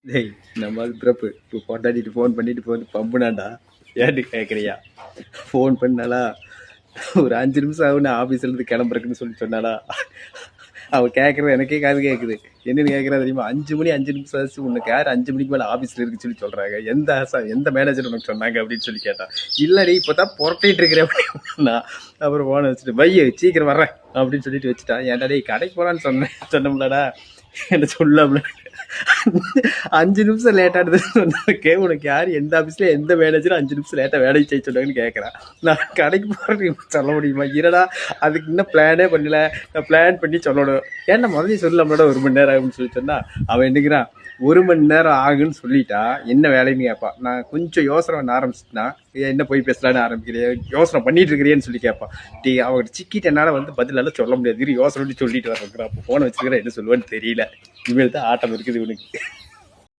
டேய் நம்ம பிறப்பு இப்போ கொண்டாடிட்டு ஃபோன் பண்ணிட்டு போது பம்புனாண்டா ஏன்ட்டு கேட்குறியா? ஃபோன் பண்ணாலா ஒரு 5 நிமிஷம் ஆகும் நான் ஆஃபீஸ்லேருந்து கிளம்புறக்குன்னு சொன்னாலா? அவள் கேட்குறது எனக்கே காது கேட்குது. என்னன்னு கேட்குறா தெரியுமா? 5 மணி 5 நிமிஷம் ஆச்சு, உனக்கு யார் 5 மணிக்கு மேலே ஆஃபீஸில் இருக்குன்னு சொல்கிறாங்க, எந்த மேனேஜர் உனக்கு சொன்னாங்க அப்படின்னு சொல்லி கேட்டான். இல்லடி இப்போ தான் புரட்டிட்டு இருக்கிறேன் அப்படின்னா. அப்புறம் ஃபோனை வச்சுட்டு பைய சீக்கிரம் வர்றேன் அப்படின்னு சொல்லிட்டு வச்சுட்டான். ஏன்டா டேய் கடைக்கு போகலான்னு சொன்னோம்லடா என்ன சொல்லாமல 5 நிமிஷம் லேட்டானது சொன்னதுக்கே உனக்கு யார் எந்த ஆஃபீஸ்ல எந்த மேனேஜரும் 5 நிமிஷம் லேட்டாக வேலைக்கு செய்ய சொன்னாங்கன்னு கேட்குறான். நான் கடைக்கு போகிறேன் சொல்ல முடியுமா? இருடா அதுக்கு இன்னும் பிளானே பண்ணல, நான் பிளான் பண்ணி சொல்லணும். ஏன்னா முதல்ல சொல்லலாம்லடா 1 மணி நேரம் ஆகும்னு சொல்லி சொன்னா அவன் என்னங்கிறான், 1 மணி நேரம் ஆகுன்னு சொல்லிட்டா என்ன வேலைன்னு கேட்பான். நான் கொஞ்சம் யோசனை பண்ண ஆரம்பிச்சுட்டுனா என்ன போய் பேசலான்னு ஆரம்பிக்கிறேன், யோசனை பண்ணிட்டு இருக்கிறேன்னு சொல்லி கேட்பான். டீ அவங்க சிக்கிட்டு என்னால் பதிலெல்லாம் சொல்ல முடியாது, யோசனை சொல்லிட்டு வரேன். அப்போ ஃபோனை வச்சுக்கிறேன் என்ன சொல்லுவேன்னு தெரியல. இனிமேல் தான் ஆட்டம் இருக்குது இவனுக்கு.